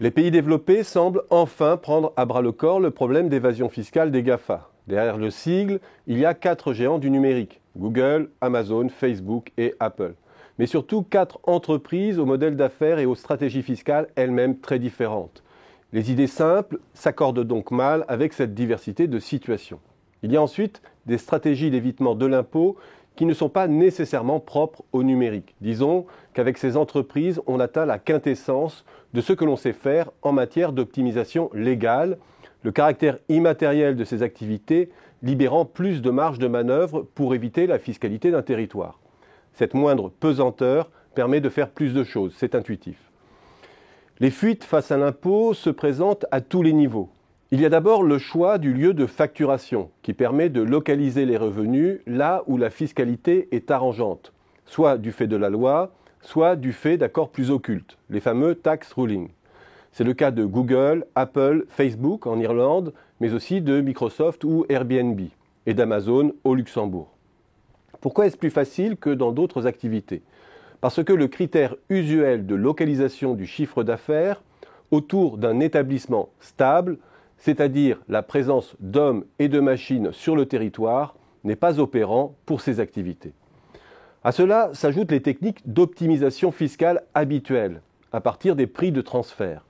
Les pays développés semblent enfin prendre à bras-le-corps le problème d'évasion fiscale des GAFA. Derrière le sigle, il y a 4 géants du numérique, Google, Amazon, Facebook et Apple. Mais surtout 4 entreprises au modèle d'affaires et aux stratégies fiscales elles-mêmes très différentes. Les idées simples s'accordent donc mal avec cette diversité de situations. Il y a ensuite des stratégies d'évitement de l'impôt qui ne sont pas nécessairement propres au numérique. Disons qu'avec ces entreprises, on atteint la quintessence de ce que l'on sait faire en matière d'optimisation légale, le caractère immatériel de ces activités libérant plus de marge de manœuvre pour éviter la fiscalité d'un territoire. Cette moindre pesanteur permet de faire plus de choses, c'est intuitif. Les fuites face à l'impôt se présentent à tous les niveaux. Il y a d'abord le choix du lieu de facturation, qui permet de localiser les revenus là où la fiscalité est arrangeante, soit du fait de la loi, soit du fait d'accords plus occultes, les fameux tax rulings. C'est le cas de Google, Apple, Facebook en Irlande, mais aussi de Microsoft ou Airbnb, et d'Amazon au Luxembourg. Pourquoi est-ce plus facile que dans d'autres activités ? Parce que le critère usuel de localisation du chiffre d'affaires autour d'un établissement stable, c'est-à-dire la présence d'hommes et de machines sur le territoire, n'est pas opérant pour ces activités. À cela s'ajoutent les techniques d'optimisation fiscale habituelles, à partir des prix de transfert.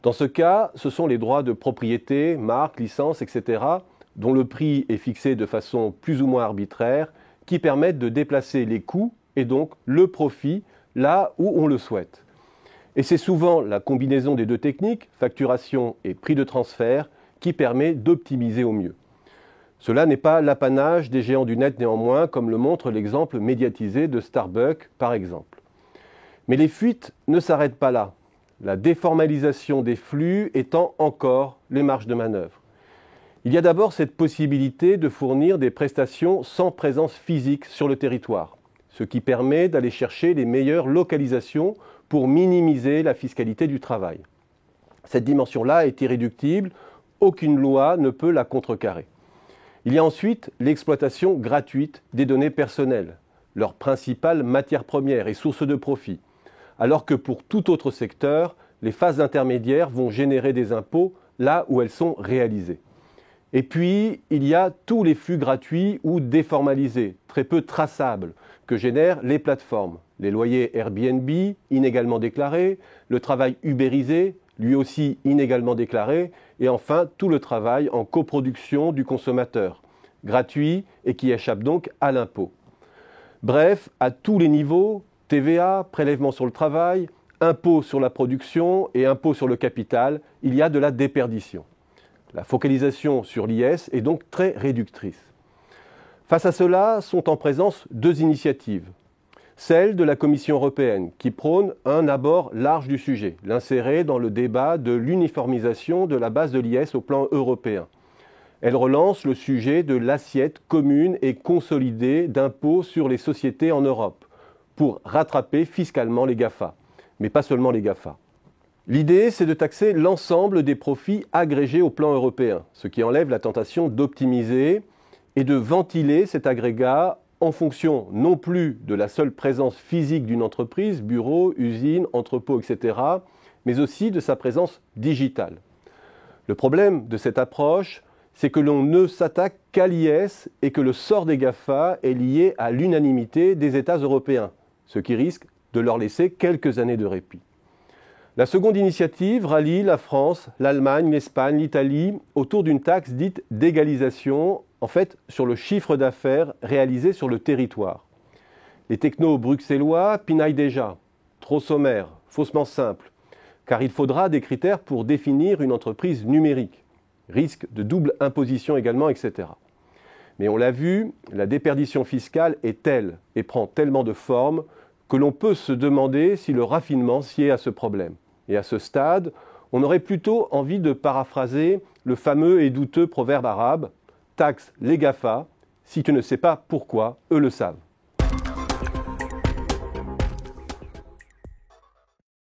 Dans ce cas, ce sont les droits de propriété, marques, licences, etc., dont le prix est fixé de façon plus ou moins arbitraire, qui permettent de déplacer les coûts et donc le profit là où on le souhaite. Et c'est souvent la combinaison des deux techniques, facturation et prix de transfert, qui permet d'optimiser au mieux. Cela n'est pas l'apanage des géants du net néanmoins, comme le montre l'exemple médiatisé de Starbucks par exemple. Mais les fuites ne s'arrêtent pas là, la déformalisation des flux étant encore les marges de manœuvre. Il y a d'abord cette possibilité de fournir des prestations sans présence physique sur le territoire, ce qui permet d'aller chercher les meilleures localisations pour minimiser la fiscalité du travail. Cette dimension-là est irréductible, aucune loi ne peut la contrecarrer. Il y a ensuite l'exploitation gratuite des données personnelles, leur principale matière première et source de profit, alors que pour tout autre secteur, les phases intermédiaires vont générer des impôts là où elles sont réalisées. Et puis, il y a tous les flux gratuits ou déformalisés, très peu traçables, que génèrent les plateformes. Les loyers Airbnb, inégalement déclarés, le travail ubérisé, lui aussi inégalement déclaré, et enfin tout le travail en coproduction du consommateur, gratuit et qui échappe donc à l'impôt. Bref, à tous les niveaux, TVA, prélèvement sur le travail, impôt sur la production et impôt sur le capital, il y a de la déperdition. La focalisation sur l'IS est donc très réductrice. Face à cela, sont en présence 2 initiatives. Celle de la Commission européenne, qui prône un abord large du sujet, l'insérer dans le débat de l'uniformisation de la base de l'IS au plan européen. Elle relance le sujet de l'assiette commune et consolidée d'impôts sur les sociétés en Europe, pour rattraper fiscalement les GAFA, mais pas seulement les GAFA. L'idée, c'est de taxer l'ensemble des profits agrégés au plan européen, ce qui enlève la tentation d'optimiser et de ventiler cet agrégat en fonction non plus de la seule présence physique d'une entreprise, bureau, usine, entrepôt, etc., mais aussi de sa présence digitale. Le problème de cette approche, c'est que l'on ne s'attaque qu'à l'IS et que le sort des GAFA est lié à l'unanimité des États européens, ce qui risque de leur laisser quelques années de répit. La seconde initiative rallie la France, l'Allemagne, l'Espagne, l'Italie autour d'une taxe dite d'égalisation, en fait sur le chiffre d'affaires réalisé sur le territoire. Les technos bruxellois pinaillent déjà, trop sommaire, faussement simple, car il faudra des critères pour définir une entreprise numérique, risque de double imposition également, etc. Mais on l'a vu, la déperdition fiscale est telle et prend tellement de formes que l'on peut se demander si le raffinement sied à ce problème. Et à ce stade, on aurait plutôt envie de paraphraser le fameux et douteux proverbe arabe « Taxe les GAFA, si tu ne sais pas pourquoi, eux le savent ».